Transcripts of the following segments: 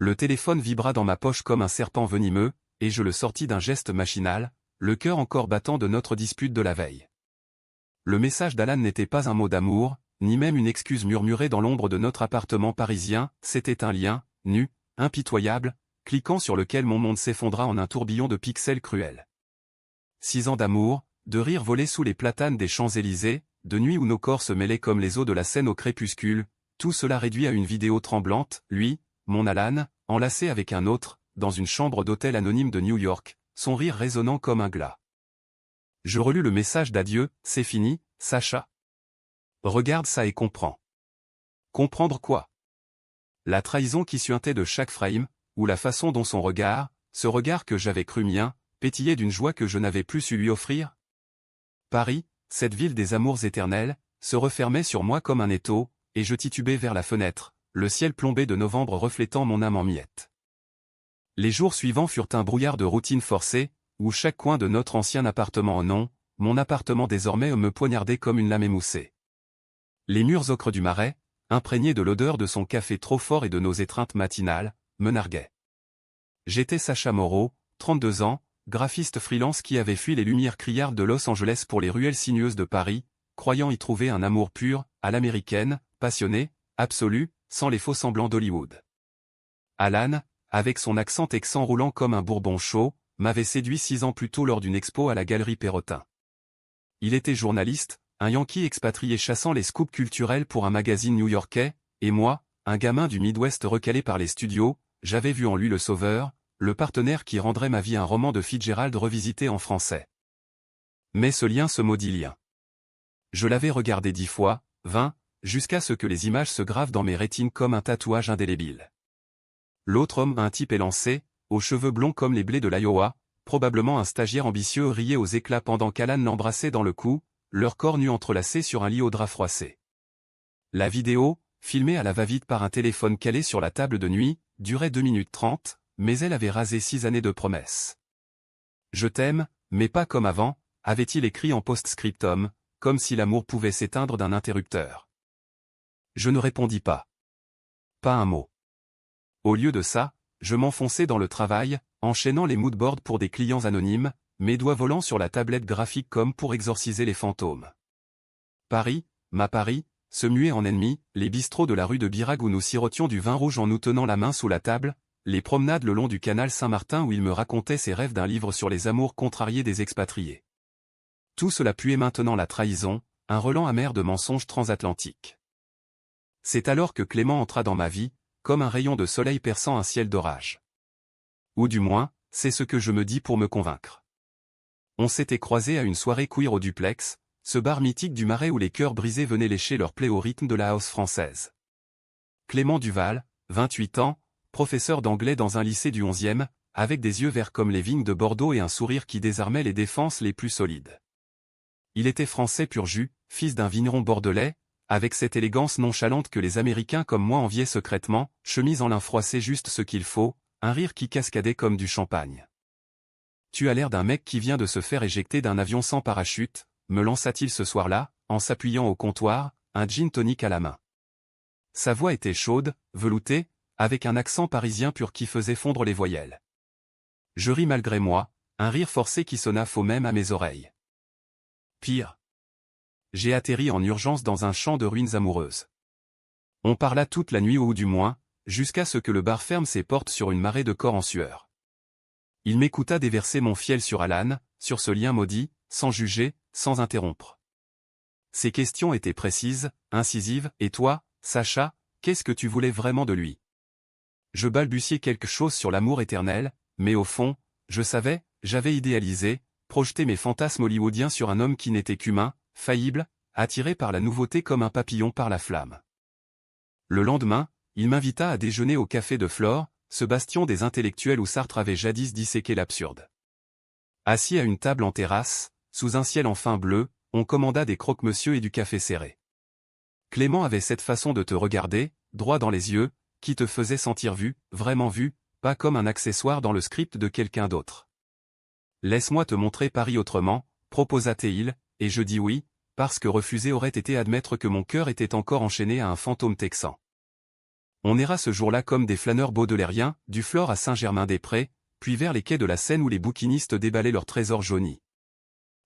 Le téléphone vibra dans ma poche comme un serpent venimeux, et je le sortis d'un geste machinal, le cœur encore battant de notre dispute de la veille. Le message d'Alan n'était pas un mot d'amour, ni même une excuse murmurée dans l'ombre de notre appartement parisien, c'était un lien, nu, impitoyable, cliquant sur lequel mon monde s'effondra en un tourbillon de pixels cruels. 6 ans d'amour, de rires volés sous les platanes des Champs-Élysées, de nuits où nos corps se mêlaient comme les eaux de la Seine au crépuscule, tout cela réduit à une vidéo tremblante, lui, mon Alan, enlacé avec un autre, dans une chambre d'hôtel anonyme de New York, son rire résonnant comme un glas. Je relus le message d'adieu, c'est fini, Sacha. Regarde ça et comprends. Comprendre quoi? La trahison qui suintait de chaque frame, ou la façon dont son regard, ce regard que j'avais cru mien, pétillait d'une joie que je n'avais plus su lui offrir? Paris, cette ville des amours éternels, se refermait sur moi comme un étau, et je titubais vers la fenêtre, le ciel plombé de novembre reflétant mon âme en miettes. Les jours suivants furent un brouillard de routine forcée, où chaque coin de notre ancien appartement en non, mon appartement désormais me poignardait comme une lame émoussée. Les murs ocre du Marais, imprégnés de l'odeur de son café trop fort et de nos étreintes matinales, me narguaient. J'étais Sacha Moreau, 32 ans, graphiste freelance qui avait fui les lumières criardes de Los Angeles pour les ruelles sinueuses de Paris, croyant y trouver un amour pur, à l'américaine, passionné, absolu, sans les faux semblants d'Hollywood. Alan, avec son accent texan roulant comme un bourbon chaud, m'avait séduit 6 ans plus tôt lors d'une expo à la Galerie Perrotin. Il était journaliste, un Yankee expatrié chassant les scoops culturels pour un magazine new-yorkais, et moi, un gamin du Midwest recalé par les studios, j'avais vu en lui le sauveur, le partenaire qui rendrait ma vie un roman de Fitzgerald revisité en français. Mais ce lien se maudit lien. Je l'avais regardé 10 fois, 20, jusqu'à ce que les images se gravent dans mes rétines comme un tatouage indélébile. L'autre homme, un type élancé, aux cheveux blonds comme les blés de l'Iowa, probablement un stagiaire ambitieux, riait aux éclats pendant qu'Alan l'embrassait dans le cou, leurs corps nus entrelacés sur un lit au drap froissé. La vidéo, filmée à la va-vite par un téléphone calé sur la table de nuit, durait 2 minutes 30, mais elle avait rasé 6 années de promesses. Je t'aime, mais pas comme avant, avait-il écrit en post-scriptum, comme si l'amour pouvait s'éteindre d'un interrupteur. Je ne répondis pas. Pas un mot. Au lieu de ça, je m'enfonçais dans le travail, enchaînant les moodboards pour des clients anonymes, mes doigts volant sur la tablette graphique comme pour exorciser les fantômes. Paris, ma Paris, se muait en ennemi, les bistrots de la rue de Birague où nous sirotions du vin rouge en nous tenant la main sous la table, les promenades le long du canal Saint-Martin où il me racontait ses rêves d'un livre sur les amours contrariés des expatriés. Tout cela puait maintenant la trahison, un relent amer de mensonges transatlantiques. C'est alors que Clément entra dans ma vie, comme un rayon de soleil perçant un ciel d'orage. Ou du moins, c'est ce que je me dis pour me convaincre. On s'était croisés à une soirée queer au Duplex, ce bar mythique du Marais où les cœurs brisés venaient lécher leur plaie au rythme de la house française. Clément Duval, 28 ans, professeur d'anglais dans un lycée du 11e, avec des yeux verts comme les vignes de Bordeaux et un sourire qui désarmait les défenses les plus solides. Il était français pur jus, fils d'un vigneron bordelais, avec cette élégance nonchalante que les Américains comme moi enviaient secrètement, chemise en lin froissé juste ce qu'il faut, un rire qui cascadait comme du champagne. Tu as l'air d'un mec qui vient de se faire éjecter d'un avion sans parachute, me lança-t-il ce soir-là, en s'appuyant au comptoir, un gin tonic à la main. Sa voix était chaude, veloutée, avec un accent parisien pur qui faisait fondre les voyelles. Je ris malgré moi, un rire forcé qui sonna faux même à mes oreilles. Pire. J'ai atterri en urgence dans un champ de ruines amoureuses. On parla toute la nuit ou du moins, jusqu'à ce que le bar ferme ses portes sur une marée de corps en sueur. Il m'écouta déverser mon fiel sur Alan, sur ce lien maudit, sans juger, sans interrompre. Ses questions étaient précises, incisives, et toi, Sacha, qu'est-ce que tu voulais vraiment de lui? Je balbutiai quelque chose sur l'amour éternel, mais au fond, je savais, j'avais idéalisé, projeté mes fantasmes hollywoodiens sur un homme qui n'était qu'humain, faillible, attiré par la nouveauté comme un papillon par la flamme. Le lendemain, il m'invita à déjeuner au Café de Flore, ce bastion des intellectuels où Sartre avait jadis disséqué l'absurde. Assis à une table en terrasse, sous un ciel enfin bleu, on commanda des croque-monsieur et du café serré. Clément avait cette façon de te regarder, droit dans les yeux, qui te faisait sentir vu, vraiment vu, pas comme un accessoire dans le script de quelqu'un d'autre. Laisse-moi te montrer Paris autrement, proposa-t-il, et je dis oui, parce que refuser aurait été admettre que mon cœur était encore enchaîné à un fantôme texan. On erra ce jour-là comme des flâneurs baudelairiens, du Flore à Saint-Germain-des-Prés, puis vers les quais de la Seine où les bouquinistes déballaient leurs trésors jaunis.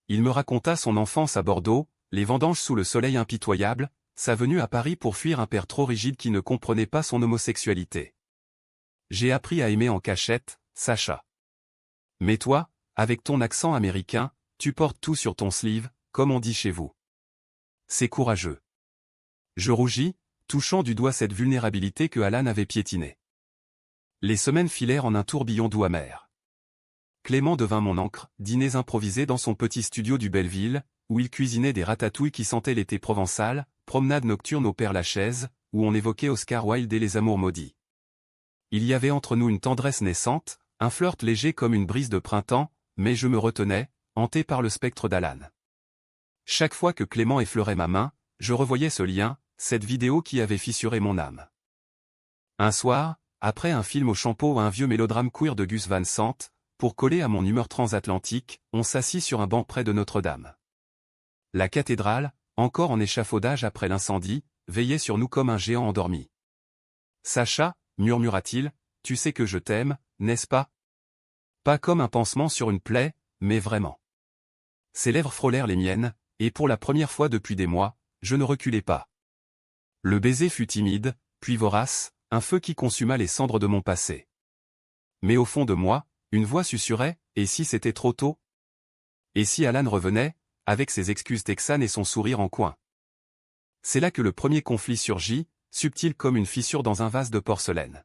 Il me raconta son enfance à Bordeaux, les vendanges sous le soleil impitoyable, sa venue à Paris pour fuir un père trop rigide qui ne comprenait pas son homosexualité. J'ai appris à aimer en cachette, Sacha. Mais toi, avec ton accent américain, tu portes tout sur ton sleeve, comme on dit chez vous. C'est courageux. Je rougis, touchant du doigt cette vulnérabilité que Alan avait piétinée. Les semaines filèrent en un tourbillon doux amer. Clément devint mon ancre, dîners improvisés dans son petit studio du Belleville, où il cuisinait des ratatouilles qui sentaient l'été provençal, promenades nocturnes au Père-Lachaise, où on évoquait Oscar Wilde et les amours maudits. Il y avait entre nous une tendresse naissante, un flirt léger comme une brise de printemps, mais je me retenais, hanté par le spectre d'Alan. Chaque fois que Clément effleurait ma main, je revoyais ce lien, cette vidéo qui avait fissuré mon âme. Un soir, après un film au Champeau ou un vieux mélodrame queer de Gus Van Sant, pour coller à mon humeur transatlantique, on s'assit sur un banc près de Notre-Dame. La cathédrale, encore en échafaudage après l'incendie, veillait sur nous comme un géant endormi. « Sacha, murmura-t-il, tu sais que je t'aime, n'est-ce pas ? Pas comme un pansement sur une plaie, mais vraiment. » Ses lèvres frôlèrent les miennes, et pour la première fois depuis des mois, je ne reculai pas. Le baiser fut timide, puis vorace, un feu qui consuma les cendres de mon passé. Mais au fond de moi, une voix susurrait, et si c'était trop tôt ? Et si Alan revenait, avec ses excuses texanes et son sourire en coin ? C'est là que le premier conflit surgit, subtil comme une fissure dans un vase de porcelaine.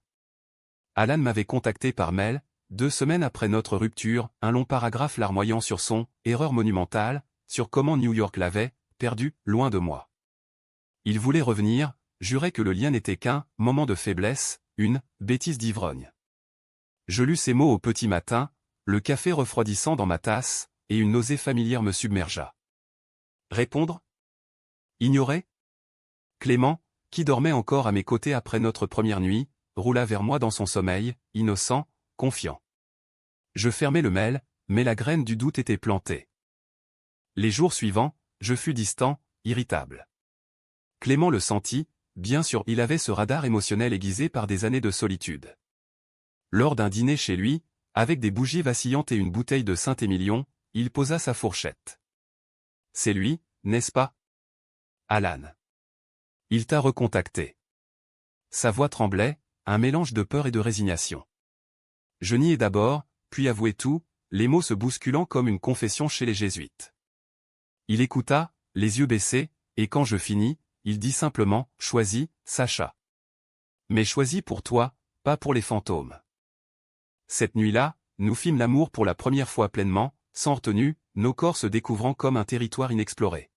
Alan m'avait contacté par mail, 2 semaines après notre rupture, un long paragraphe larmoyant sur son « erreur monumentale », sur comment New York l'avait « perdu, loin de moi ». Il voulait revenir, jurait que le lien n'était qu'un « moment de faiblesse », une « bêtise d'ivrogne ». Je lus ces mots au petit matin, le café refroidissant dans ma tasse, et une nausée familière me submergea. Répondre ? Ignorer ? Clément, qui dormait encore à mes côtés après notre première nuit, roula vers moi dans son sommeil, innocent, confiant. Je fermai le mail, mais la graine du doute était plantée. Les jours suivants, je fus distant, irritable. Clément le sentit, bien sûr il avait ce radar émotionnel aiguisé par des années de solitude. Lors d'un dîner chez lui, avec des bougies vacillantes et une bouteille de Saint-Émilion, il posa sa fourchette. « C'est lui, n'est-ce pas ? Alan. Il t'a recontacté. » Sa voix tremblait, un mélange de peur et de résignation. Je niai d'abord, puis avouai tout, les mots se bousculant comme une confession chez les jésuites. Il écouta, les yeux baissés, et quand je finis, il dit simplement « Choisis, Sacha. » Mais choisis pour toi, pas pour les fantômes. Cette nuit-là, nous fîmes l'amour pour la première fois pleinement, sans retenue, nos corps se découvrant comme un territoire inexploré.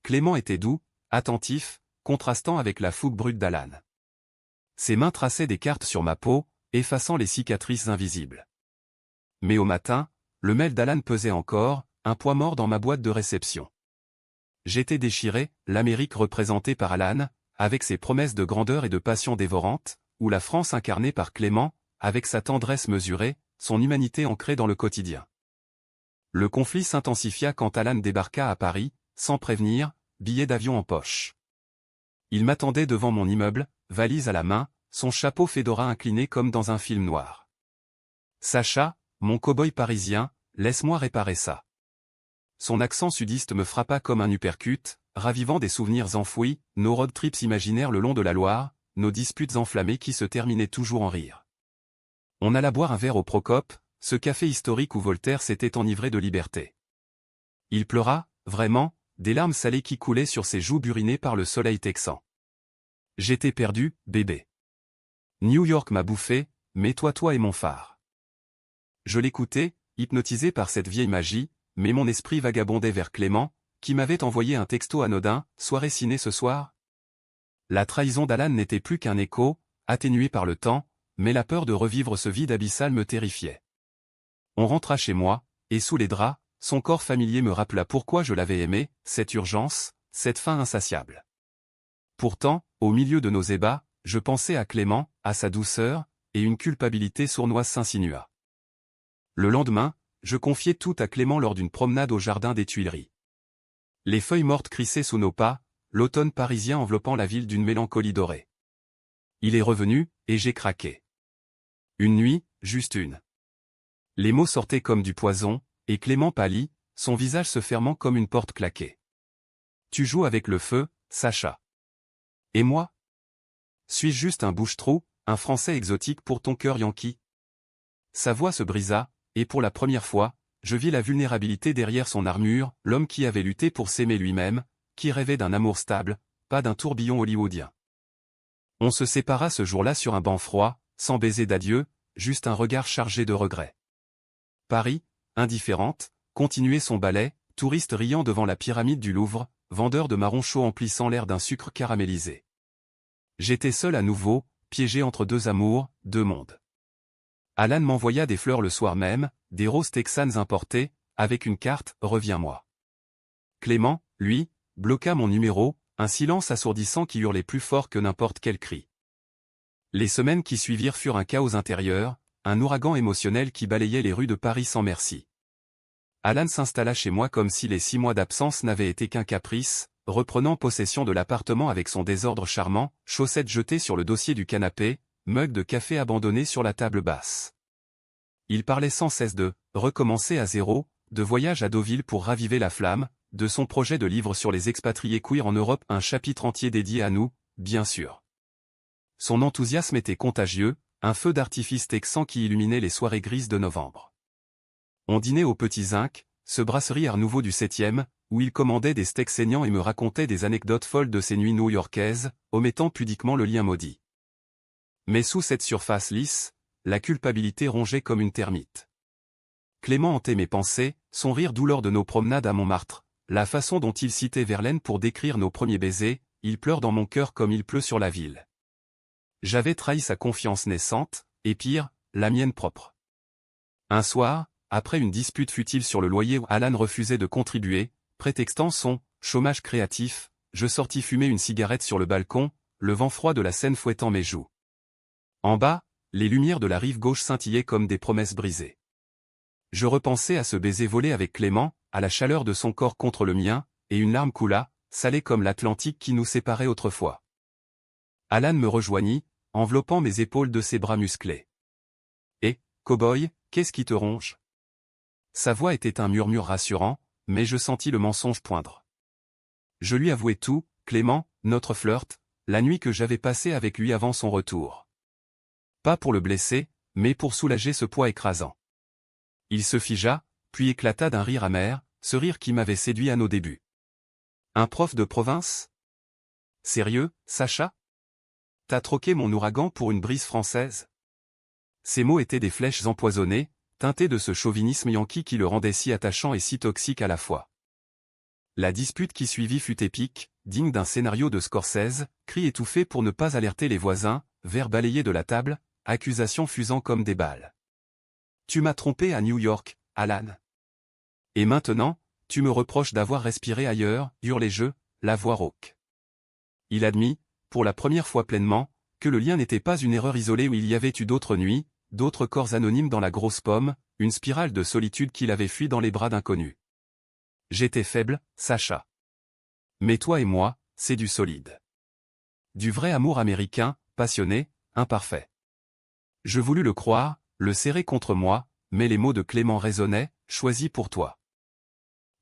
Clément était doux, attentif, contrastant avec la fougue brute d'Alan. Ses mains traçaient des cartes sur ma peau, effaçant les cicatrices invisibles. Mais au matin, le mail d'Alan pesait encore, un poids mort dans ma boîte de réception. J'étais déchiré, l'Amérique représentée par Alan, avec ses promesses de grandeur et de passion dévorante, ou la France incarnée par Clément, avec sa tendresse mesurée, son humanité ancrée dans le quotidien. Le conflit s'intensifia quand Alan débarqua à Paris, sans prévenir, billet d'avion en poche. Il m'attendait devant mon immeuble, valise à la main, son chapeau fedora incliné comme dans un film noir. « Sacha, mon cow-boy parisien, laisse-moi réparer ça. » Son accent sudiste me frappa comme un uppercut, ravivant des souvenirs enfouis, nos road trips imaginaires le long de la Loire, nos disputes enflammées qui se terminaient toujours en rire. On alla boire un verre au Procope, ce café historique où Voltaire s'était enivré de liberté. Il pleura, vraiment, des larmes salées qui coulaient sur ses joues burinées par le soleil texan. J'étais perdu, bébé. New York m'a bouffé, mais toi est mon phare. Je l'écoutais, hypnotisé par cette vieille magie, mais mon esprit vagabondait vers Clément, qui m'avait envoyé un texto anodin, « Soirée ciné ce soir ?» La trahison d'Alan n'était plus qu'un écho, atténué par le temps, mais la peur de revivre ce vide abyssal me terrifiait. On rentra chez moi, et sous les draps, son corps familier me rappela pourquoi je l'avais aimé, cette urgence, cette faim insatiable. Pourtant, au milieu de nos ébats, je pensais à Clément, à sa douceur, et une culpabilité sournoise s'insinua. Le lendemain, je confiai tout à Clément lors d'une promenade au jardin des Tuileries. Les feuilles mortes crissaient sous nos pas, l'automne parisien enveloppant la ville d'une mélancolie dorée. Il est revenu, et j'ai craqué. Une nuit, juste une. Les mots sortaient comme du poison, et Clément pâlit, son visage se fermant comme une porte claquée. Tu joues avec le feu, Sacha. Et moi? Suis-je juste un bouche-trou, un Français exotique pour ton cœur yankee? Sa voix se brisa, et pour la première fois, je vis la vulnérabilité derrière son armure, l'homme qui avait lutté pour s'aimer lui-même, qui rêvait d'un amour stable, pas d'un tourbillon hollywoodien. On se sépara ce jour-là sur un banc froid, sans baiser d'adieu, juste un regard chargé de regrets. Paris, indifférente, continuait son ballet, touriste riant devant la pyramide du Louvre, vendeur de marrons chauds emplissant l'air d'un sucre caramélisé. J'étais seul à nouveau, piégé entre deux amours, deux mondes. Alan m'envoya des fleurs le soir même, des roses texanes importées, avec une carte « Reviens-moi ». Clément, lui, bloqua mon numéro, un silence assourdissant qui hurlait plus fort que n'importe quel cri. Les semaines qui suivirent furent un chaos intérieur, un ouragan émotionnel qui balayait les rues de Paris sans merci. Alan s'installa chez moi comme si les 6 mois d'absence n'avaient été qu'un caprice, reprenant possession de l'appartement avec son désordre charmant, chaussettes jetées sur le dossier du canapé, mug de café abandonné sur la table basse. Il parlait sans cesse de « recommencer à zéro », de voyage à Deauville pour raviver la flamme, de son projet de livre sur les expatriés queer en Europe, un chapitre entier dédié à nous, bien sûr. Son enthousiasme était contagieux, un feu d'artifice texan qui illuminait les soirées grises de novembre. On dînait au Petit Zinc, ce brasserie Art Nouveau du 7e, où il commandait des steaks saignants et me racontait des anecdotes folles de ses nuits new-yorkaises, omettant pudiquement le lien maudit. Mais sous cette surface lisse, la culpabilité rongeait comme une termite. Clément hantait mes pensées, son rire doux lors de nos promenades à Montmartre, la façon dont il citait Verlaine pour décrire nos premiers baisers, il pleure dans mon cœur comme il pleut sur la ville. J'avais trahi sa confiance naissante, et pire, la mienne propre. Un soir, après une dispute futile sur le loyer où Alan refusait de contribuer, prétextant son chômage créatif, je sortis fumer une cigarette sur le balcon, le vent froid de la Seine fouettant mes joues. En bas, les lumières de la rive gauche scintillaient comme des promesses brisées. Je repensais à ce baiser volé avec Clément, à la chaleur de son corps contre le mien, et une larme coula, salée comme l'Atlantique qui nous séparait autrefois. Alan me rejoignit, enveloppant mes épaules de ses bras musclés. « Eh, cow-boy, qu'est-ce qui te ronge ?» Sa voix était un murmure rassurant, mais je sentis le mensonge poindre. Je lui avouai tout, Clément, notre flirt, la nuit que j'avais passée avec lui avant son retour. Pas pour le blesser, mais pour soulager ce poids écrasant. Il se figea, puis éclata d'un rire amer, ce rire qui m'avait séduit à nos débuts. Un prof de province? Sérieux, Sacha? T'as troqué mon ouragan pour une brise française? Ces mots étaient des flèches empoisonnées, teintées de ce chauvinisme yankee qui le rendait si attachant et si toxique à la fois. La dispute qui suivit fut épique, digne d'un scénario de Scorsese, cris étouffés pour ne pas alerter les voisins, verres balayés de la table, accusations fusant comme des balles. Tu m'as trompé à New York, Alan. Et maintenant, tu me reproches d'avoir respiré ailleurs, hurlai-je, la voix rauque. Il admit, pour la première fois pleinement, que le lien n'était pas une erreur isolée où il y avait eu d'autres nuits, d'autres corps anonymes dans la grosse pomme, une spirale de solitude qu'il avait fui dans les bras d'inconnus. J'étais faible, Sacha. Mais toi et moi, c'est du solide. Du vrai amour américain, passionné, imparfait. Je voulus le croire, le serrer contre moi, mais les mots de Clément résonnaient, choisis pour toi.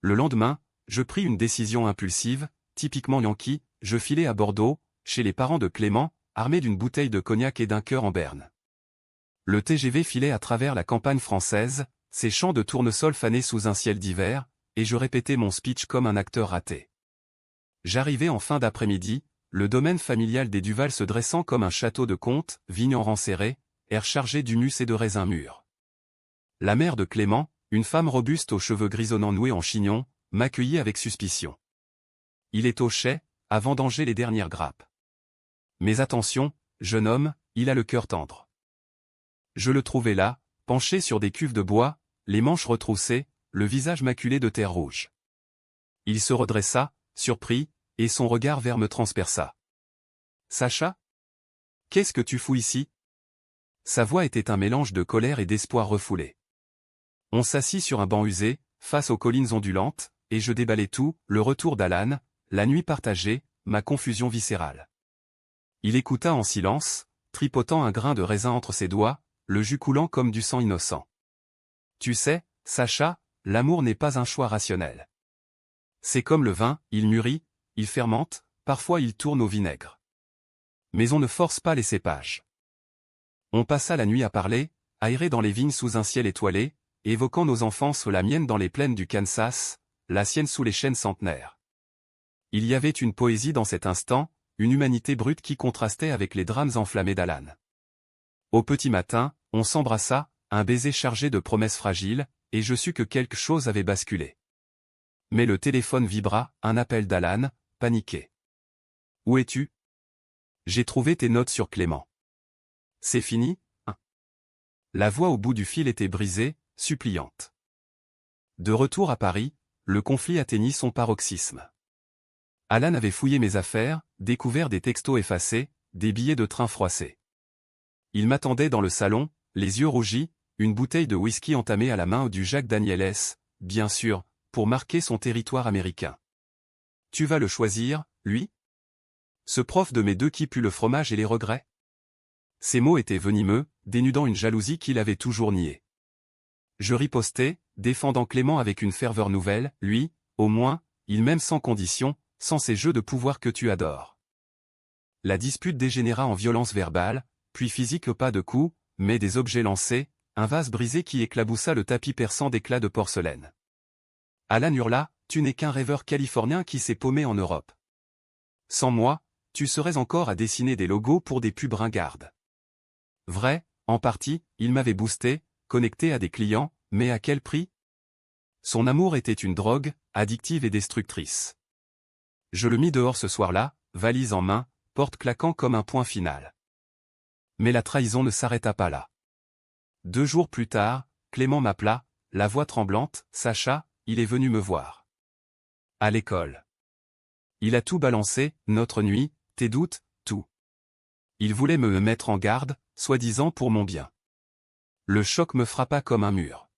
Le lendemain, je pris une décision impulsive, typiquement yankee, je filai à Bordeaux, chez les parents de Clément, armé d'une bouteille de cognac et d'un cœur en berne. Le TGV filait à travers la campagne française, ses champs de tournesol fanés sous un ciel d'hiver, et je répétais mon speech comme un acteur raté. J'arrivais en fin d'après-midi, le domaine familial des Duval se dressant comme un château de conte, vignes en rang serré, air chargé d'humus et de raisins mûrs. La mère de Clément, une femme robuste aux cheveux grisonnants noués en chignon, m'accueillit avec suspicion. Il étochait, à vendanger les dernières grappes. Mais attention, jeune homme, il a le cœur tendre. Je le trouvai là, penché sur des cuves de bois, les manches retroussées, le visage maculé de terre rouge. Il se redressa, surpris, et son regard vert me transperça. « Sacha? Qu'est-ce que tu fous ici ?» Sa voix était un mélange de colère et d'espoir refoulé. On s'assit sur un banc usé, face aux collines ondulantes, et je déballai tout, le retour d'Alan, la nuit partagée, ma confusion viscérale. Il écouta en silence, tripotant un grain de raisin entre ses doigts, le jus coulant comme du sang innocent. Tu sais, Sacha, l'amour n'est pas un choix rationnel. C'est comme le vin, il mûrit, il fermente, parfois il tourne au vinaigre. Mais on ne force pas les cépages. On passa la nuit à parler, aérés dans les vignes sous un ciel étoilé, évoquant nos enfances, la mienne dans les plaines du Kansas, la sienne sous les chênes centenaires. Il y avait une poésie dans cet instant, une humanité brute qui contrastait avec les drames enflammés d'Alan. Au petit matin, on s'embrassa, un baiser chargé de promesses fragiles, et je sus que quelque chose avait basculé. Mais le téléphone vibra, un appel d'Alan, paniqué. « Où es-tu ? J'ai trouvé tes notes sur Clément. C'est fini, hein ?» La voix au bout du fil était brisée, suppliante. De retour à Paris, le conflit atteignit son paroxysme. Alan avait fouillé mes affaires, découvert des textos effacés, des billets de train froissés. Il m'attendait dans le salon, les yeux rougis, une bouteille de whisky entamée à la main du Jack Daniels, bien sûr, pour marquer son territoire américain. « Tu vas le choisir, lui ? Ce prof de mes deux qui pue le fromage et les regrets ?» Ces mots étaient venimeux, dénudant une jalousie qu'il avait toujours niée. Je ripostai, défendant Clément avec une ferveur nouvelle, lui, au moins, il m'aime sans condition, sans ces jeux de pouvoir que tu adores. La dispute dégénéra en violence verbale, puis physique, pas de coups, mais des objets lancés, un vase brisé qui éclaboussa le tapis perçant d'éclats de porcelaine. Alan hurla, « Tu n'es qu'un rêveur californien qui s'est paumé en Europe. Sans moi, tu serais encore à dessiner des logos pour des pubs ringardes. » Vrai, en partie, il m'avait boosté, connecté à des clients, mais à quel prix ? Son amour était une drogue, addictive et destructrice. Je le mis dehors ce soir-là, valise en main, porte claquant comme un point final. Mais la trahison ne s'arrêta pas là. 2 jours plus tard, Clément m'appela, la voix tremblante, « Sacha, il est venu me voir. À l'école. Il a tout balancé, notre nuit, tes doutes, tout. Il voulait me mettre en garde, soi-disant pour mon bien. » Le choc me frappa comme un mur.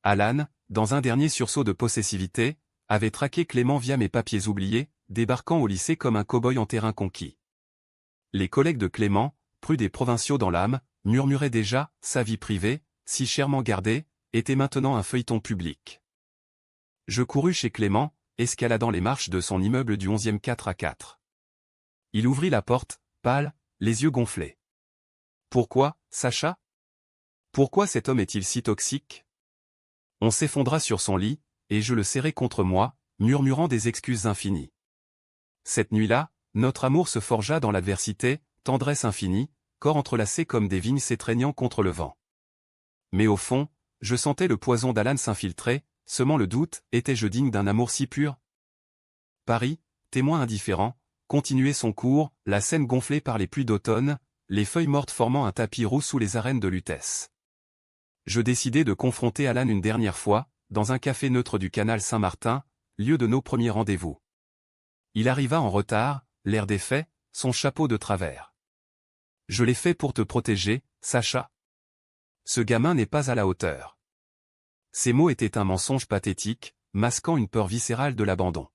Alan, dans un dernier sursaut de possessivité, avait traqué Clément via mes papiers oubliés, débarquant au lycée comme un cow-boy en terrain conquis. Les collègues de Clément, prudes et provinciaux dans l'âme, murmuraient déjà, sa vie privée, si chèrement gardée, était maintenant un feuilleton public. Je courus chez Clément, escaladant les marches de son immeuble du 11e 4 à 4. Il ouvrit la porte, pâle, les yeux gonflés. « Pourquoi, Sacha ? Pourquoi cet homme est-il si toxique ?» On s'effondra sur son lit, et je le serrai contre moi, murmurant des excuses infinies. Cette nuit-là, notre amour se forgea dans l'adversité, tendresse infinie, corps entrelacés comme des vignes s'étreignant contre le vent. Mais au fond, je sentais le poison d'Alan s'infiltrer, semant le doute, étais-je digne d'un amour si pur ? Paris, témoin indifférent, continuait son cours, la Seine gonflée par les pluies d'automne, les feuilles mortes formant un tapis roux sous les arènes de Lutèce. Je décidai de confronter Alan une dernière fois, dans un café neutre du canal Saint-Martin, lieu de nos premiers rendez-vous. Il arriva en retard, l'air défait, son chapeau de travers. « Je l'ai fait pour te protéger, Sacha. Ce gamin n'est pas à la hauteur. » Ces mots étaient un mensonge pathétique, masquant une peur viscérale de l'abandon.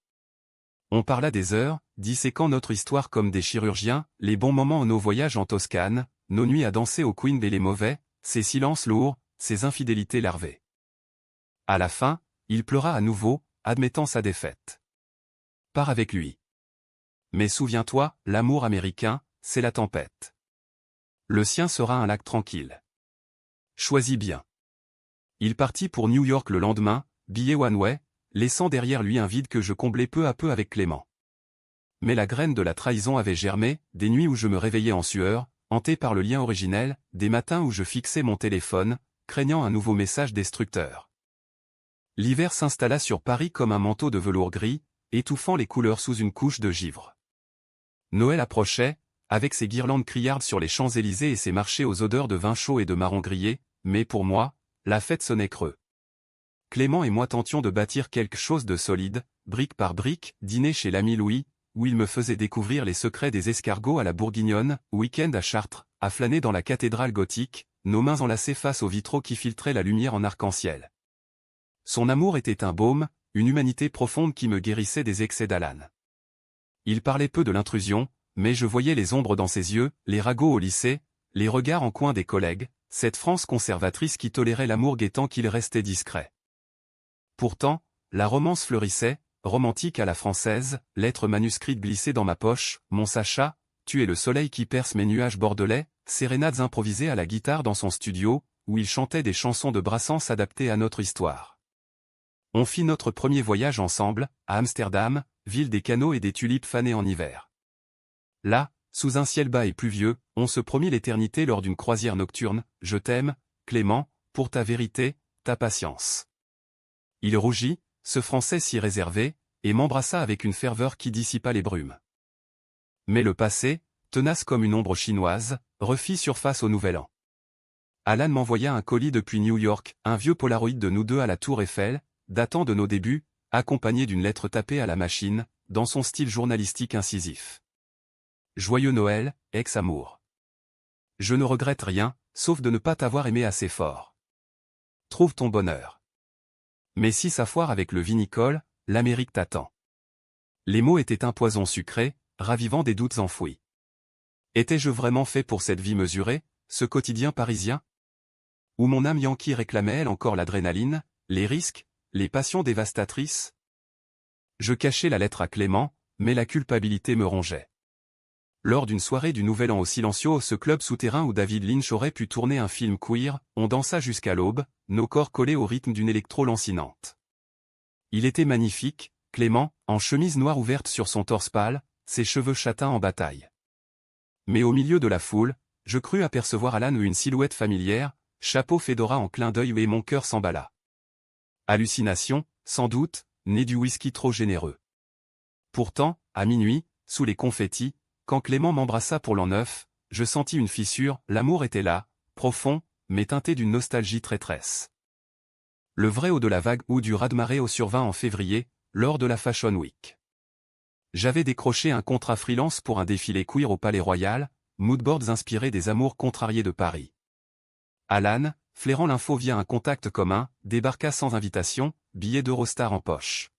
On parla des heures, disséquant notre histoire comme des chirurgiens, les bons moments, nos voyages en Toscane, nos nuits à danser au Queen et les mauvais, ces silences lourds, ces infidélités larvées. À la fin, il pleura à nouveau, admettant sa défaite. Pars avec lui. Mais souviens-toi, l'amour américain, c'est la tempête. Le sien sera un lac tranquille. Choisis bien. Il partit pour New York le lendemain, billet one-way, laissant derrière lui un vide que je comblais peu à peu avec Clément. Mais la graine de la trahison avait germé, des nuits où je me réveillais en sueur, hanté par le lien originel, des matins où je fixais mon téléphone, craignant un nouveau message destructeur. L'hiver s'installa sur Paris comme un manteau de velours gris, étouffant les couleurs sous une couche de givre. Noël approchait, avec ses guirlandes criardes sur les Champs-Élysées et ses marchés aux odeurs de vin chaud et de marrons grillés, mais pour moi, la fête sonnait creux. Clément et moi tentions de bâtir quelque chose de solide, brique par brique, dîner chez l'ami Louis, où il me faisait découvrir les secrets des escargots à la bourguignonne, week-end à Chartres, à flâner dans la cathédrale gothique, nos mains enlacées face aux vitraux qui filtraient la lumière en arc-en-ciel. Son amour était un baume, une humanité profonde qui me guérissait des excès d'Alan. Il parlait peu de l'intrusion, mais je voyais les ombres dans ses yeux, les ragots au lycée, les regards en coin des collègues, cette France conservatrice qui tolérait l'amour guettant qu'il restait discret. Pourtant, la romance fleurissait, romantique à la française, lettre manuscrite glissée dans ma poche, mon Sacha, tu es le soleil qui perce mes nuages bordelais, sérénades improvisées à la guitare dans son studio, où il chantait des chansons de Brassens adaptées à notre histoire. On fit notre premier voyage ensemble, à Amsterdam, ville des canaux et des tulipes fanées en hiver. Là, sous un ciel bas et pluvieux, on se promit l'éternité lors d'une croisière nocturne, je t'aime, Clément, pour ta vérité, ta patience. Il rougit, ce Français si réservé, et m'embrassa avec une ferveur qui dissipa les brumes. Mais le passé, tenace comme une ombre chinoise, refit surface au nouvel an. Alan m'envoya un colis depuis New York, un vieux Polaroid de nous deux à la Tour Eiffel, datant de nos débuts, accompagné d'une lettre tapée à la machine, dans son style journalistique incisif. Joyeux Noël, ex-amour. Je ne regrette rien, sauf de ne pas t'avoir aimé assez fort. Trouve ton bonheur. Mais si ça foire avec le vinicole, l'Amérique t'attend. Les mots étaient un poison sucré, ravivant des doutes enfouis. Étais-je vraiment fait pour cette vie mesurée, ce quotidien parisien? Où mon âme yankee réclamait elle encore l'adrénaline, les risques, les passions dévastatrices? Je cachai la lettre à Clément, mais la culpabilité me rongeait. Lors d'une soirée du Nouvel An au Silencio, ce club souterrain où David Lynch aurait pu tourner un film queer, on dansa jusqu'à l'aube, nos corps collés au rythme d'une électro lancinante. Il était magnifique, Clément, en chemise noire ouverte sur son torse pâle, ses cheveux châtains en bataille. Mais au milieu de la foule, je crus apercevoir Alan ou une silhouette familière, chapeau fedora en clin d'œil et mon cœur s'emballa. Hallucination, sans doute, née du whisky trop généreux. Pourtant, à minuit, sous les confettis, quand Clément m'embrassa pour l'an neuf, je sentis une fissure, l'amour était là, profond, mais teinté d'une nostalgie traîtresse. Le vrai eau de la vague ou du raz-de-marée au survint en février, lors de la Fashion Week. J'avais décroché un contrat freelance pour un défilé queer au Palais Royal, moodboards inspirés des amours contrariés de Paris. Alan, flairant l'info via un contact commun, débarqua sans invitation, billet d'Eurostar en poche.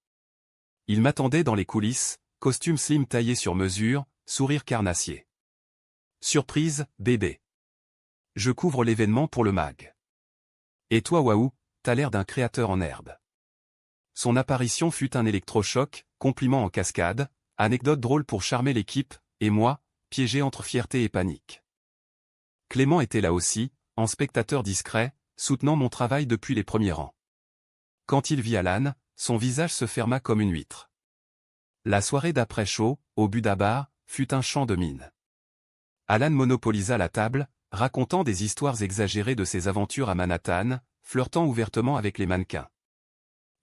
Il m'attendait dans les coulisses, costume slim taillé sur mesure, sourire carnassier. Surprise, bébé. Je couvre l'événement pour le mag. Et toi waouh, t'as l'air d'un créateur en herbe. Son apparition fut un électrochoc, compliment en cascade, anecdote drôle pour charmer l'équipe, et moi, piégé entre fierté et panique. Clément était là aussi, en spectateur discret, soutenant mon travail depuis les premiers rangs. Quand il vit Alan, son visage se ferma comme une huître. La soirée d'après-chaud, au Buda-Bar, fut un chant de mine. Alan monopolisa la table, racontant des histoires exagérées de ses aventures à Manhattan, flirtant ouvertement avec les mannequins.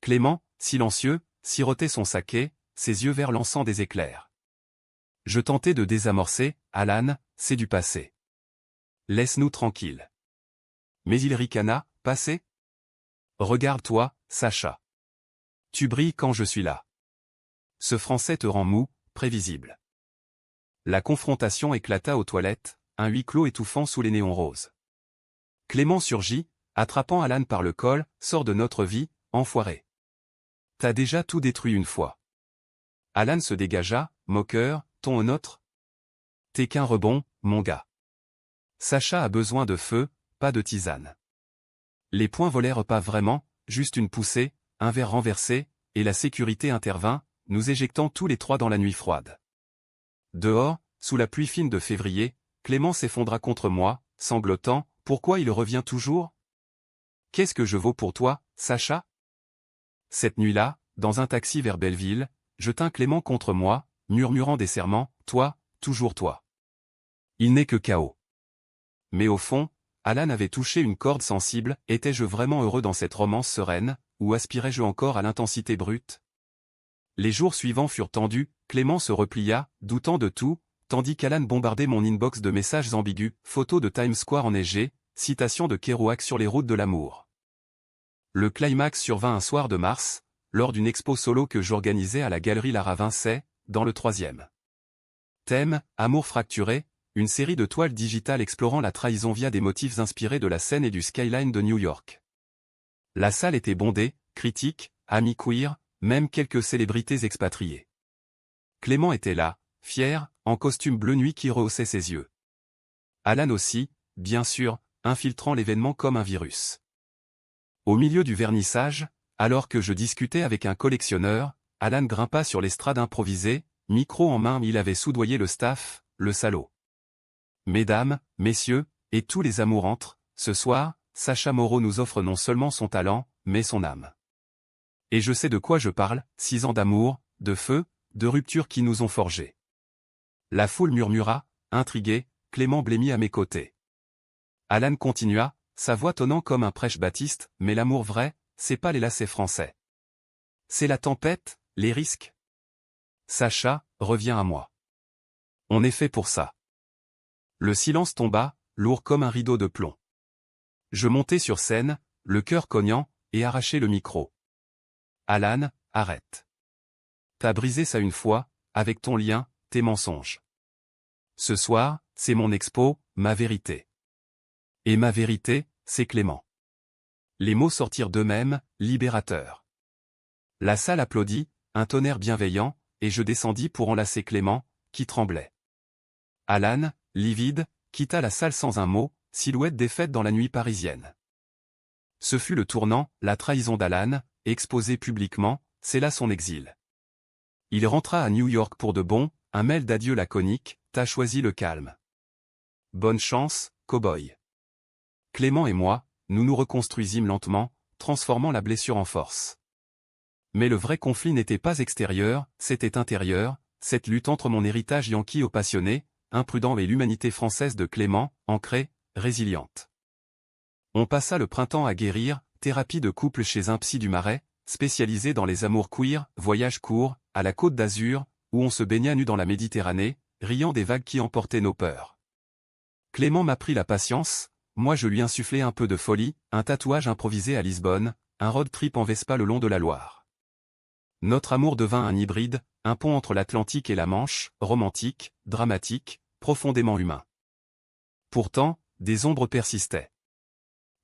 Clément, silencieux, sirotait son saké, ses yeux verts lançant des éclairs. Je tentais de désamorcer, Alan, c'est du passé. Laisse-nous tranquilles. Mais il ricana, passé? Regarde-toi, Sacha. Tu brilles quand je suis là. Ce Français te rend mou, prévisible. La confrontation éclata aux toilettes, un huis clos étouffant sous les néons roses. Clément surgit, attrapant Alan par le col, sors de notre vie, enfoiré. T'as déjà tout détruit une fois. Alan se dégagea, moqueur, ton au nôtre. T'es qu'un rebond, mon gars. Sacha a besoin de feu, pas de tisane. Les poings volèrent pas vraiment, juste une poussée, un verre renversé, et la sécurité intervint, nous éjectant tous les trois dans la nuit froide. Dehors, sous la pluie fine de février, Clément s'effondra contre moi, sanglotant, pourquoi il revient toujours? Qu'est-ce que je vaux pour toi, Sacha? Cette nuit-là, dans un taxi vers Belleville, je tins Clément contre moi, murmurant des serments, toi, toujours toi. Il n'est que chaos. Mais au fond, Alan avait touché une corde sensible, étais-je vraiment heureux dans cette romance sereine, ou aspirais-je encore à l'intensité brute? Les jours suivants furent tendus, Clément se replia, doutant de tout, tandis qu'Alan bombardait mon inbox de messages ambigus, photos de Times Square enneigé, citations de Kerouac sur les routes de l'amour. Le climax survint un soir de mars, lors d'une expo solo que j'organisais à la galerie Lara Vincey, dans le 3e. Thème, amour fracturé, une série de toiles digitales explorant la trahison via des motifs inspirés de la scène et du skyline de New York. La salle était bondée, critiques, amis queer, même quelques célébrités expatriées. Clément était là, fier, en costume bleu nuit qui rehaussait ses yeux. Alan aussi, bien sûr, infiltrant l'événement comme un virus. Au milieu du vernissage, alors que je discutais avec un collectionneur, Alan grimpa sur l'estrade improvisée, micro en main. Il avait soudoyé le staff, le salaud. Mesdames, messieurs, et tous les amours entrent, ce soir, Sacha Moreau nous offre non seulement son talent, mais son âme. Et je sais de quoi je parle, 6 ans d'amour, de feu, de ruptures qui nous ont forgés. La foule murmura, intrigué, Clément blêmit à mes côtés. Alan continua, sa voix tonnant comme un prêche-baptiste, mais l'amour vrai, c'est pas les lacets français. C'est la tempête, les risques. Sacha, reviens à moi. On est fait pour ça. Le silence tomba, lourd comme un rideau de plomb. Je montai sur scène, le cœur cognant, et arrachai le micro. Alan, arrête. T'as brisé ça une fois, avec ton lien, tes mensonges. Ce soir, c'est mon expo, ma vérité. Et ma vérité, c'est Clément. Les mots sortirent d'eux-mêmes, libérateurs. La salle applaudit, un tonnerre bienveillant, et je descendis pour enlacer Clément, qui tremblait. Alan, livide, quitta la salle sans un mot, silhouette défaite dans la nuit parisienne. Ce fut le tournant, la trahison d'Alan, exposée publiquement, c'est là son exil. Il rentra à New York pour de bon, un mail d'adieu laconique, t'as choisi le calme. Bonne chance, cow-boy. Clément et moi, nous nous reconstruisîmes lentement, transformant la blessure en force. Mais le vrai conflit n'était pas extérieur, c'était intérieur, cette lutte entre mon héritage yankee au passionné, imprudent et l'humanité française de Clément, ancrée, résiliente. On passa le printemps à guérir, thérapie de couple chez un psy du Marais, spécialisé dans les amours queer, voyage court, à la Côte d'Azur, où on se baigna nu dans la Méditerranée, riant des vagues qui emportaient nos peurs. Clément m'apprit la patience, moi je lui insufflai un peu de folie, un tatouage improvisé à Lisbonne, un road trip en Vespa le long de la Loire. Notre amour devint un hybride, un pont entre l'Atlantique et la Manche, romantique, dramatique, profondément humain. Pourtant, des ombres persistaient.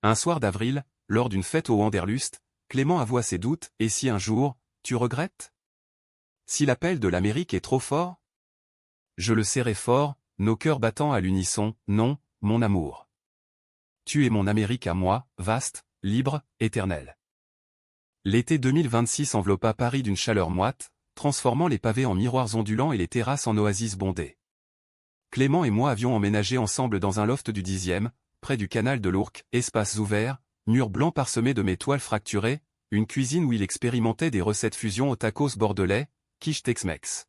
Un soir d'avril, lors d'une fête au Wanderlust, Clément avoua ses doutes, et si un jour, tu regrettes? Si l'appel de l'Amérique est trop fort? Je le serrai fort, nos cœurs battant à l'unisson, non, mon amour. Tu es mon Amérique à moi, vaste, libre, éternelle. L'été 2026 enveloppa Paris d'une chaleur moite, transformant les pavés en miroirs ondulants et les terrasses en oasis bondées. Clément et moi avions emménagé ensemble dans un loft du 10e, près du canal de l'Ourcq, espaces ouverts, murs blancs parsemés de mes toiles fracturées, une cuisine où il expérimentait des recettes fusion au tacos bordelais, quiche Tex-Mex.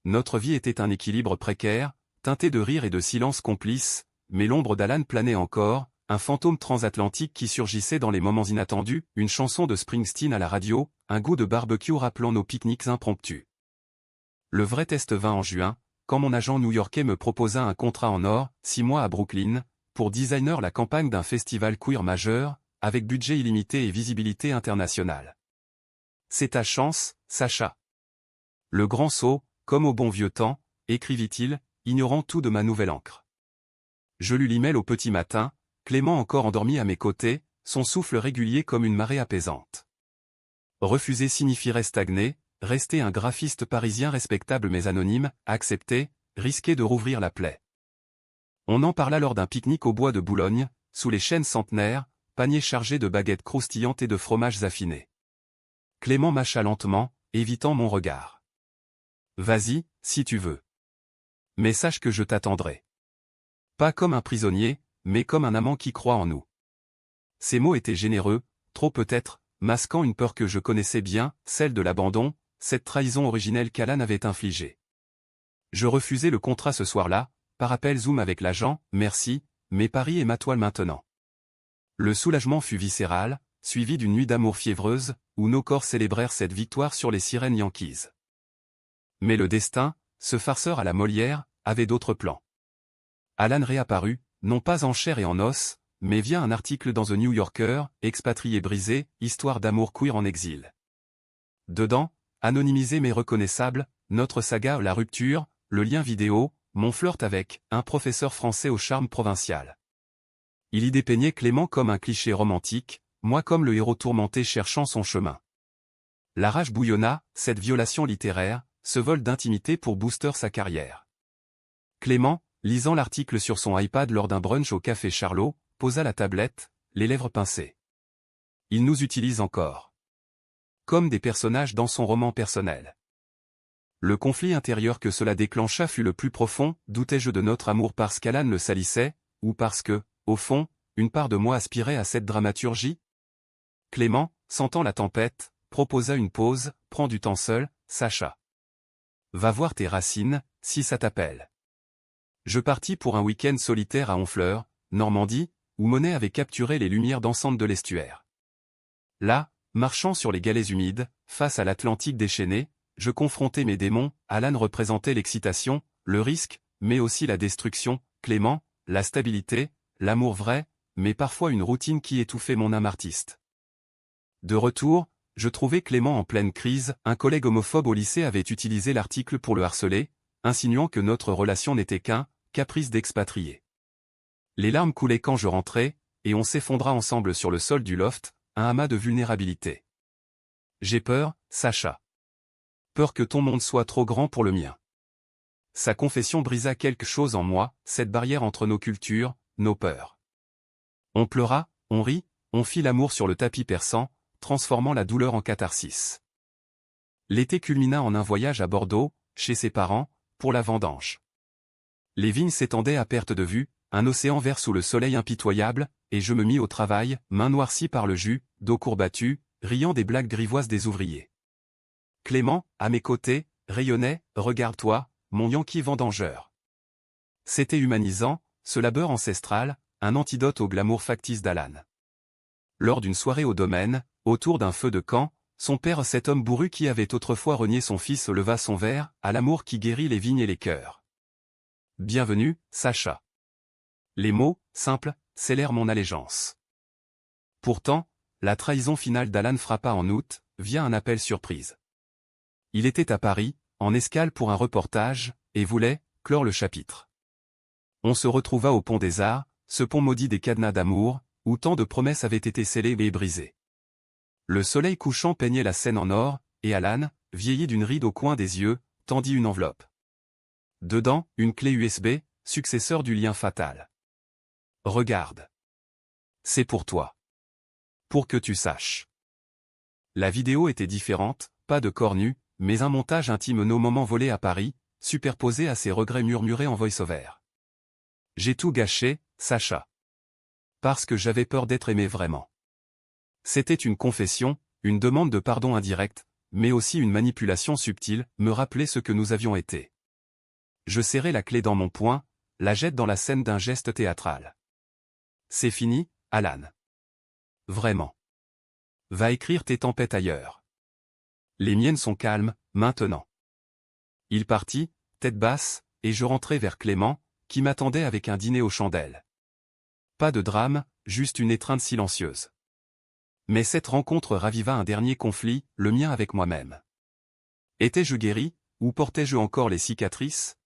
Notre vie était un équilibre précaire, teinté de rire et de silence complice, mais l'ombre d'Alan planait encore, un fantôme transatlantique qui surgissait dans les moments inattendus, une chanson de Springsteen à la radio, un goût de barbecue rappelant nos pique-niques impromptus. Le vrai test vint en juin, quand mon agent new-yorkais me proposa un contrat en or, 6 mois à Brooklyn, pour designer la campagne d'un festival queer majeur, avec budget illimité et visibilité internationale. C'est ta chance, Sacha. Le grand saut, comme au bon vieux temps, écrivit-il, ignorant tout de ma nouvelle encre. Je lus l'email au petit matin, Clément encore endormi à mes côtés, son souffle régulier comme une marée apaisante. Refuser signifierait stagner, rester un graphiste parisien respectable mais anonyme, accepter, risquer de rouvrir la plaie. On en parla lors d'un pique-nique au bois de Boulogne, sous les chênes centenaires, panier chargé de baguettes croustillantes et de fromages affinés. Clément mâcha lentement, évitant mon regard. Vas-y, si tu veux. Mais sache que je t'attendrai. Pas comme un prisonnier, mais comme un amant qui croit en nous. Ces mots étaient généreux, trop peut-être, masquant une peur que je connaissais bien, celle de l'abandon, cette trahison originelle qu'Alan avait infligée. Je refusai le contrat ce soir-là, par appel Zoom avec l'agent, merci, mais Paris est ma toile maintenant. Le soulagement fut viscéral, suivi d'une nuit d'amour fiévreuse, où nos corps célébrèrent cette victoire sur les sirènes yankees. Mais le destin, ce farceur à la Molière, avait d'autres plans. Alan réapparut, non pas en chair et en os, mais via un article dans The New Yorker, expatrié brisé, histoire d'amour queer en exil. Dedans, anonymisé mais reconnaissable, notre saga La rupture, le lien vidéo, mon flirt avec un professeur français au charme provincial. Il y dépeignait Clément comme un cliché romantique, moi comme le héros tourmenté cherchant son chemin. La rage bouillonna, cette violation littéraire, ce vol d'intimité pour booster sa carrière. Clément, lisant l'article sur son iPad lors d'un brunch au café Charlot, posa la tablette, les lèvres pincées. Il nous utilise encore. Comme des personnages dans son roman personnel. Le conflit intérieur que cela déclencha fut le plus profond, doutais-je de notre amour parce qu'Alan le salissait, ou parce que, au fond, une part de moi aspirait à cette dramaturgie? Clément, sentant la tempête, proposa une pause, prends du temps seul, Sacha. Va voir tes racines, si ça t'appelle. Je partis pour un week-end solitaire à Honfleur, Normandie, où Monet avait capturé les lumières dansantes de l'estuaire. Là, marchant sur les galets humides, face à l'Atlantique déchaîné, je confrontais mes démons, Alan représentait l'excitation, le risque, mais aussi la destruction, Clément, la stabilité, l'amour vrai, mais parfois une routine qui étouffait mon âme artiste. De retour, je trouvais Clément en pleine crise, un collègue homophobe au lycée avait utilisé l'article pour le harceler, insinuant que notre relation n'était qu'un caprice d'expatrié. Les larmes coulaient quand je rentrais, et on s'effondra ensemble sur le sol du loft, un amas de vulnérabilité. J'ai peur, Sacha. Peur que ton monde soit trop grand pour le mien. Sa confession brisa quelque chose en moi, cette barrière entre nos cultures, nos peurs. On pleura, on rit, on fit l'amour sur le tapis persan, transformant la douleur en catharsis. L'été culmina en un voyage à Bordeaux, chez ses parents, pour la vendange. Les vignes s'étendaient à perte de vue, un océan vert sous le soleil impitoyable, et je me mis au travail, mains noircies par le jus, dos courbattu, riant des blagues grivoises des ouvriers. Clément, à mes côtés, rayonnait, regarde-toi, mon Yankee vendangeur. C'était humanisant, ce labeur ancestral, un antidote au glamour factice d'Alan. Lors d'une soirée au domaine, autour d'un feu de camp, son père, cet homme bourru qui avait autrefois renié son fils, leva son verre, à l'amour qui guérit les vignes et les cœurs. Bienvenue, Sacha. Les mots, simples, scellèrent mon allégeance. Pourtant, la trahison finale d'Alan frappa en août, via un appel surprise. Il était à Paris, en escale pour un reportage, et voulait clore le chapitre. On se retrouva au pont des Arts, ce pont maudit des cadenas d'amour, où tant de promesses avaient été scellées et brisées. Le soleil couchant peignait la scène en or, et Alan, vieilli d'une ride au coin des yeux, tendit une enveloppe. Dedans, une clé USB, successeur du lien fatal. Regarde. C'est pour toi. Pour que tu saches. La vidéo était différente, pas de corps nus, mais un montage intime, nos moments volés à Paris, superposés à ses regrets murmurés en voice-over. J'ai tout gâché, Sacha. Parce que j'avais peur d'être aimé vraiment. C'était une confession, une demande de pardon indirecte, mais aussi une manipulation subtile, me rappeler ce que nous avions été. Je serrai la clé dans mon poing, la jette dans la scène d'un geste théâtral. C'est fini, Alan. Vraiment. Va écrire tes tempêtes ailleurs. Les miennes sont calmes, maintenant. Il partit, tête basse, et je rentrai vers Clément, qui m'attendait avec un dîner aux chandelles. Pas de drame, juste une étreinte silencieuse. Mais cette rencontre raviva un dernier conflit, le mien avec moi-même. Étais-je guéri, ou portais-je encore les cicatrices?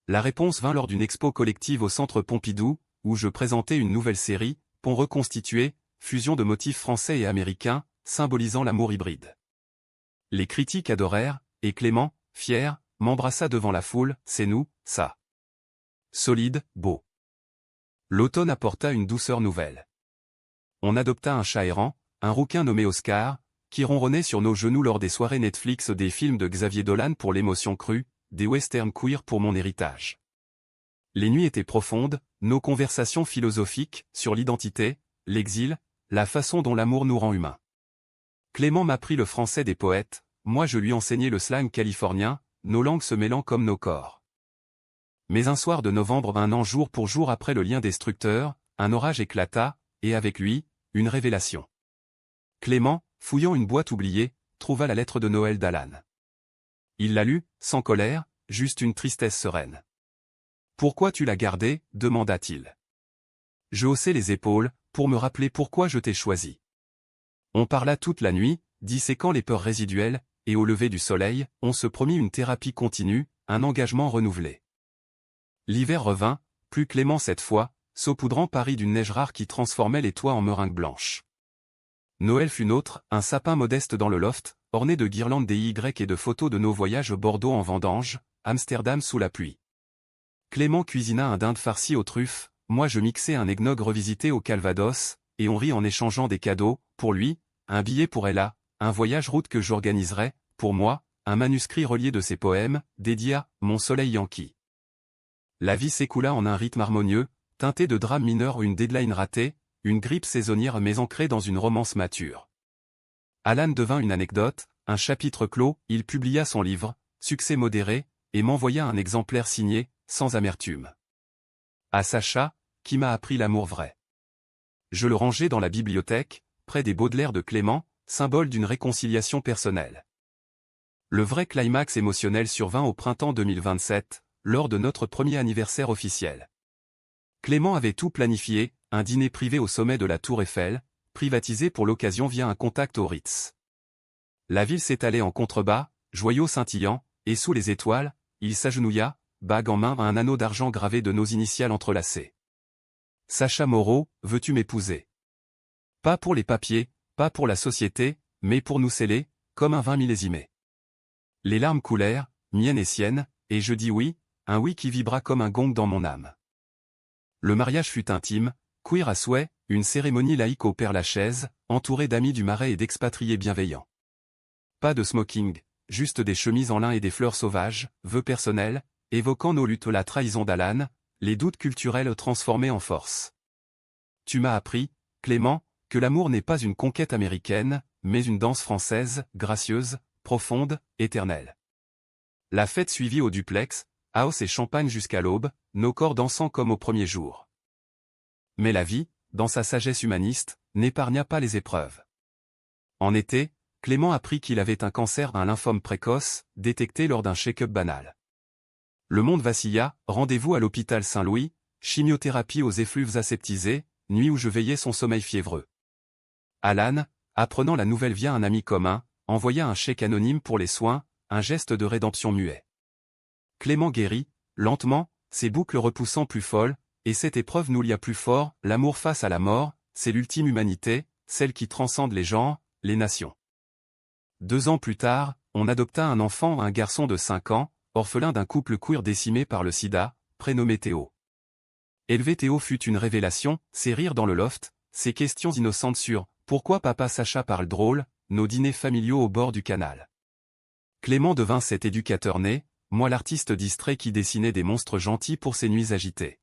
La réponse vint lors d'une expo collective au Centre Pompidou, où je présentais une nouvelle série, Pont reconstitué, fusion de motifs français et américains, symbolisant l'amour hybride. Les critiques adorèrent, et Clément, fier, m'embrassa devant la foule, c'est nous, ça. Solide, beau. L'automne apporta une douceur nouvelle. On adopta un chat errant, un rouquin nommé Oscar, qui ronronnait sur nos genoux lors des soirées Netflix, des films de Xavier Dolan pour l'émotion crue, des westerns queer pour mon héritage. Les nuits étaient profondes, nos conversations philosophiques, sur l'identité, l'exil, la façon dont l'amour nous rend humains. Clément m'apprit le français des poètes, moi je lui enseignais le slang californien, nos langues se mêlant comme nos corps. Mais un soir de novembre, un an jour pour jour après le lien destructeur, un orage éclata, et avec lui, une révélation. Clément, fouillant une boîte oubliée, trouva la lettre de Noël d'Alan. Il la lut, sans colère, juste une tristesse sereine. « Pourquoi tu l'as gardée ?» demanda-t-il. Je haussai les épaules, pour me rappeler pourquoi je t'ai choisi. On parla toute la nuit, disséquant les peurs résiduelles, et au lever du soleil, on se promit une thérapie continue, un engagement renouvelé. L'hiver revint, plus clément cette fois, saupoudrant Paris d'une neige rare qui transformait les toits en meringues blanches. Noël fut nôtre, un sapin modeste dans le loft, orné de guirlandes DIY et de photos de nos voyages Bordeaux en vendange, Amsterdam sous la pluie. Clément cuisina un dinde farci aux truffes, moi je mixais un eggnog revisité au calvados, et on rit en échangeant des cadeaux, pour lui, un billet pour Ella, un voyage route que j'organiserais, pour moi, un manuscrit relié de ses poèmes, dédié à « Mon soleil yankee ». La vie s'écoula en un rythme harmonieux, teinté de drames mineurs ou une deadline ratée, une grippe saisonnière mais ancrée dans une romance mature. Alan devint une anecdote, un chapitre clos, il publia son livre, Succès modéré, et m'envoya un exemplaire signé, sans amertume. À Sacha, qui m'a appris l'amour vrai. Je le rangeai dans la bibliothèque, près des Baudelaire de Clément, symbole d'une réconciliation personnelle. Le vrai climax émotionnel survint au printemps 2027, lors de notre premier anniversaire officiel. Clément avait tout planifié, un dîner privé au sommet de la Tour Eiffel, privatisé pour l'occasion via un contact au Ritz. La ville s'étalait en contrebas, joyaux scintillants, et sous les étoiles, il s'agenouilla, bague en main à un anneau d'argent gravé de nos initiales entrelacées. Sacha Moreau, veux-tu m'épouser? Pas pour les papiers, pas pour la société, mais pour nous sceller, comme un vin millésimé. Les larmes coulèrent, miennes et siennes, et je dis oui, un oui qui vibra comme un gong dans mon âme. Le mariage fut intime, queer à souhait, une cérémonie laïque au Père-Lachaise, entourée d'amis du Marais et d'expatriés bienveillants. Pas de smoking, juste des chemises en lin et des fleurs sauvages, vœux personnels, évoquant nos luttes, la trahison d'Alan, les doutes culturels transformés en force. Tu m'as appris, Clément, que l'amour n'est pas une conquête américaine, mais une danse française, gracieuse, profonde, éternelle. La fête suivit au duplex, house et champagne jusqu'à l'aube, nos corps dansant comme au premier jour. Mais la vie, dans sa sagesse humaniste, n'épargna pas les épreuves. En été, Clément apprit qu'il avait un cancer, un lymphome précoce, détecté lors d'un check-up banal. Le monde vacilla, rendez-vous à l'hôpital Saint-Louis, chimiothérapie aux effluves aseptisés, nuit où je veillais son sommeil fiévreux. Alan, apprenant la nouvelle via un ami commun, envoya un chèque anonyme pour les soins, un geste de rédemption muet. Clément guérit, lentement, ses boucles repoussant plus folles, et cette épreuve nous lia plus fort, l'amour face à la mort, c'est l'ultime humanité, celle qui transcende les genres, les nations. 2 ans plus tard, on adopta un enfant, un garçon de 5 ans, orphelin d'un couple queer décimé par le sida, prénommé Théo. Élever Théo fut une révélation, ses rires dans le loft, ses questions innocentes sur « Pourquoi papa Sacha parle drôle ?», nos dîners familiaux au bord du canal. Clément devint cet éducateur né, moi l'artiste distrait qui dessinait des monstres gentils pour ses nuits agitées.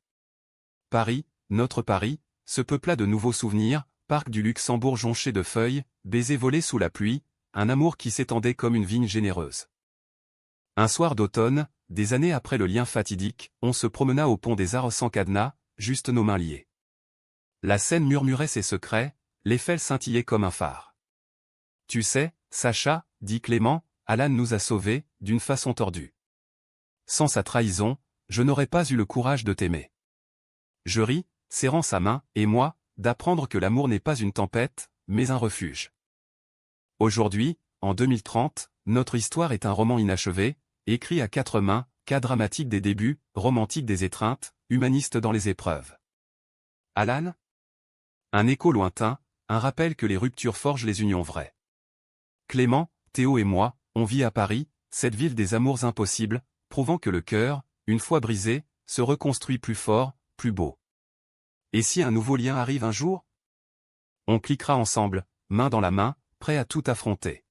Paris, notre Paris, se peupla de nouveaux souvenirs, parc du Luxembourg jonché de feuilles, baisers volés sous la pluie, un amour qui s'étendait comme une vigne généreuse. Un soir d'automne, des années après le lien fatidique, on se promena au pont des Arts sans cadenas, juste nos mains liées. La Seine murmurait ses secrets, l'Eiffel scintillait comme un phare. Tu sais, Sacha, dit Clément, Alan nous a sauvés, d'une façon tordue. Sans sa trahison, je n'aurais pas eu le courage de t'aimer. Je ris, serrant sa main, et moi, d'apprendre que l'amour n'est pas une tempête, mais un refuge. Aujourd'hui, en 2030, notre histoire est un roman inachevé, écrit à 4 mains, cas dramatique des débuts, romantique des étreintes, humaniste dans les épreuves. Alan? Un écho lointain, un rappel que les ruptures forgent les unions vraies. Clément, Théo et moi, on vit à Paris, cette ville des amours impossibles, prouvant que le cœur, une fois brisé, se reconstruit plus fort, plus beau. Et si un nouveau lien arrive un jour? On cliquera ensemble, main dans la main, prêts à tout affronter.